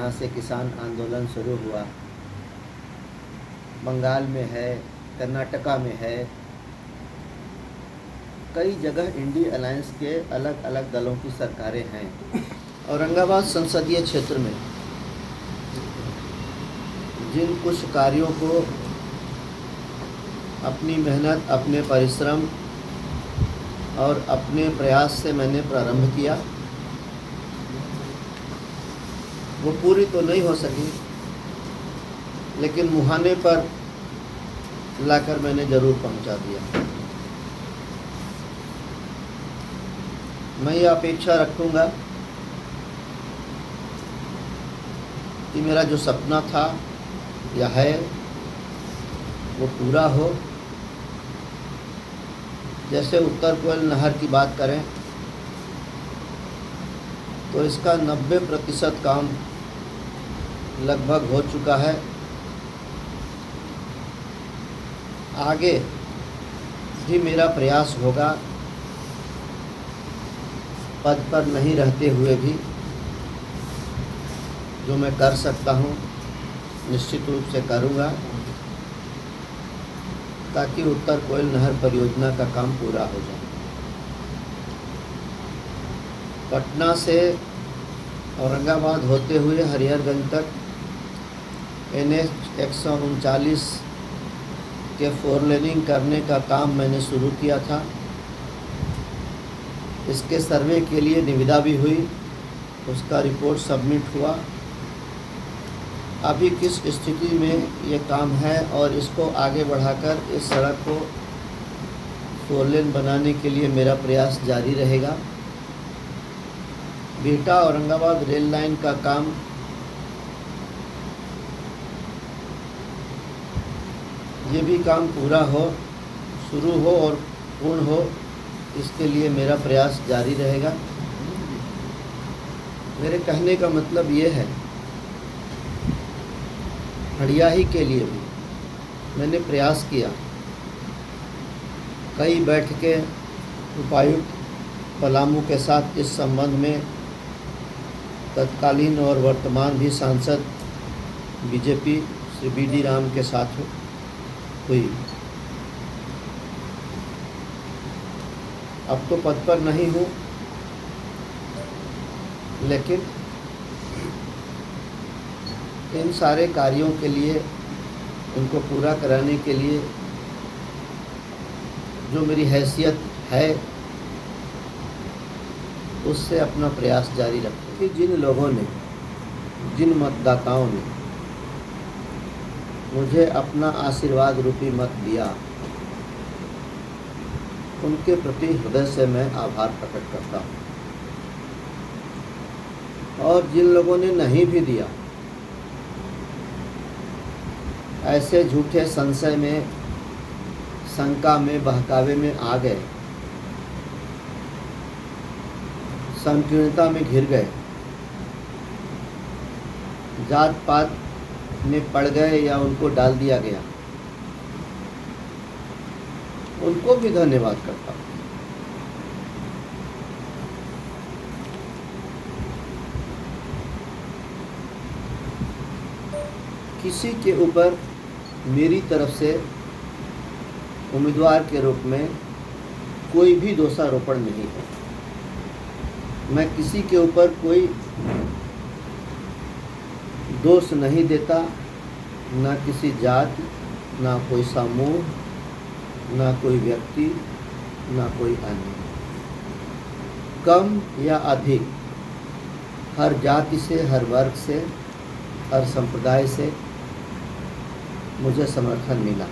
जहाँ से किसान आंदोलन शुरू हुआ, बंगाल में है, कर्नाटका में है, कई जगह इंडी अलायंस के अलग अलग दलों की सरकारें हैं। औरंगाबाद संसदीय क्षेत्र में जिन कुछ कार्यों को अपनी मेहनत, अपने परिश्रम और अपने प्रयास से मैंने प्रारंभ किया, वो पूरी तो नहीं हो सकी, लेकिन मुहाने पर लाकर मैंने ज़रूर पहुंचा दिया। मैं ये अपेक्षा रखूँगा कि मेरा जो सपना था या है वो पूरा हो। जैसे उत्तर कोयल नहर की बात करें तो इसका 90% काम लगभग हो चुका है। आगे भी मेरा प्रयास होगा, पद पर नहीं रहते हुए भी जो मैं कर सकता हूँ निश्चित रूप से करूँगा, ताकि उत्तर कोयल नहर परियोजना का काम पूरा हो जाए। पटना से औरंगाबाद होते हुए हरिहरगंज तक NH 139 के 4 लेनिंग करने का काम मैंने शुरू किया था। इसके सर्वे के लिए निविदा भी हुई, उसका रिपोर्ट सबमिट हुआ। अभी किस स्थिति में ये काम है और इसको आगे बढ़ाकर इस सड़क को 4 लेन बनाने के लिए मेरा प्रयास जारी रहेगा। बिहटा औरंगाबाद रेल लाइन का काम ये भी काम पूरा हो, शुरू हो और पूर्ण हो, इसके लिए मेरा प्रयास जारी रहेगा। मेरे कहने का मतलब ये है, हड़ियाही के लिए भी मैंने प्रयास किया। कई बैठकें उपायुक्त पलामू के साथ इस संबंध में तत्कालीन और वर्तमान भी सांसद बीजेपी श्री BD राम के साथ हुई। अब तो पद पर नहीं हूँ, लेकिन इन सारे कार्यों के लिए, उनको पूरा कराने के लिए जो मेरी हैसियत है उससे अपना प्रयास जारी रखूँ। कि जिन लोगों ने, जिन मतदाताओं ने मुझे अपना आशीर्वाद रूपी मत दिया, उनके प्रति हृदय से मैं आभार प्रकट करता हूँ। और जिन लोगों ने नहीं भी दिया, ऐसे झूठे संशय में, शंका में, बहकावे में आ गए, संकीर्णता में घिर गए, जात पात में पड़ गए या उनको डाल दिया गया, उनको भी धन्यवाद करता हूँ। किसी के ऊपर मेरी तरफ से उम्मीदवार के रूप में कोई भी दोषारोपण नहीं है। मैं किसी के ऊपर कोई दोष नहीं देता, ना किसी जात, ना कोई समूह, ना कोई व्यक्ति, ना कोई अन्य। कम या अधिक हर जाति से, हर वर्ग से, हर संप्रदाय से मुझे समर्थन मिला।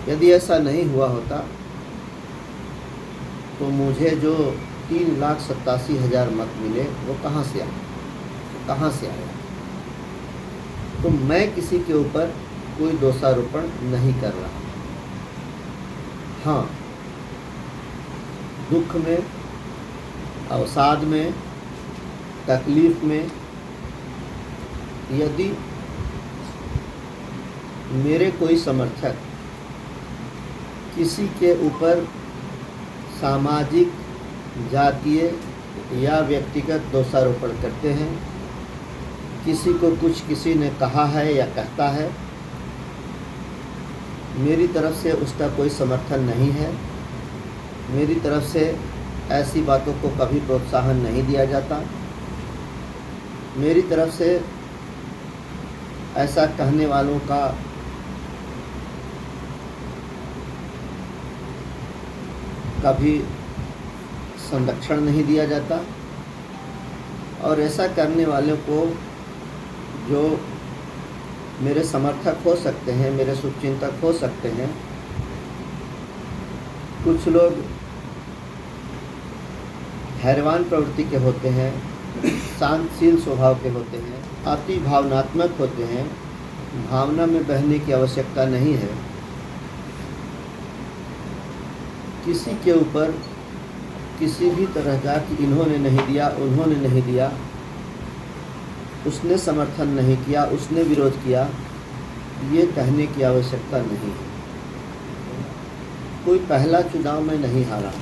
यदि ऐसा नहीं हुआ होता तो मुझे जो 3,87,000 मत मिले वो कहाँ से आया? तो मैं किसी के ऊपर कोई दोषारोपण नहीं कर रहा। हाँ, दुख में, अवसाद में, तकलीफ में यदि मेरे कोई समर्थक किसी के ऊपर सामाजिक, जातीय या व्यक्तिगत दोषारोपण करते हैं। किसी को कुछ किसी ने कहा है या कहता है, मेरी तरफ से उसका कोई समर्थन नहीं है, मेरी तरफ से ऐसी बातों को कभी प्रोत्साहन नहीं दिया जाता, मेरी तरफ से ऐसा कहने वालों का कभी संरक्षण नहीं दिया जाता, और ऐसा करने वालों को जो मेरे समर्थक हो सकते हैं, मेरे शुभचिंतक हो सकते हैं, कुछ लोग धैर्यवान प्रवृत्ति के होते हैं, शांतशील स्वभाव के होते हैं, अति भावनात्मक होते हैं, भावना में बहने की आवश्यकता नहीं है। किसी के ऊपर किसी भी तरह का कि इन्होंने नहीं दिया, उन्होंने नहीं दिया, उसने समर्थन नहीं किया, उसने विरोध किया, ये कहने की आवश्यकता नहीं है। कोई पहला चुनाव में नहीं हारा।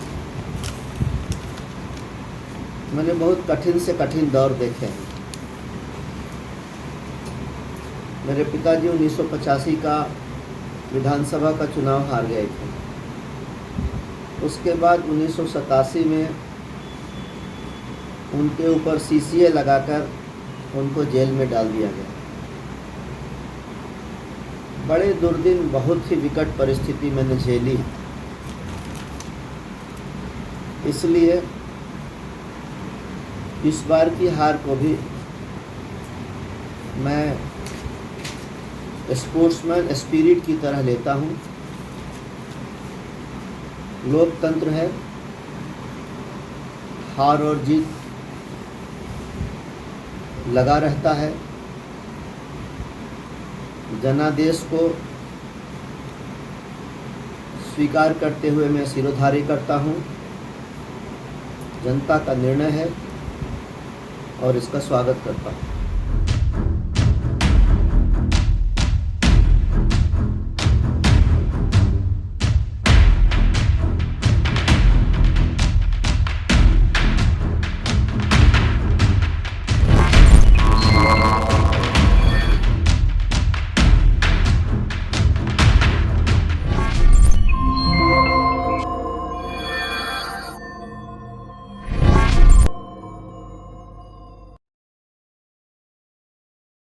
मैंने बहुत कठिन से कठिन दौर देखे हैं। मेरे पिताजी 1985 का विधानसभा का चुनाव हार गए थे। उसके बाद 1987 में उनके ऊपर सीसीए लगाकर उनको जेल में डाल दिया गया। बड़े दुर्दिन, बहुत ही विकट परिस्थिति मैंने झेली। इसलिए इस बार की हार को भी मैं स्पोर्ट्समैन स्पिरिट की तरह लेता हूँ। लोकतंत्र है, हार और जीत लगा रहता है। जनादेश को स्वीकार करते हुए मैं सिरोधार्य करता हूँ। जनता का निर्णय है और इसका स्वागत करता हूँ।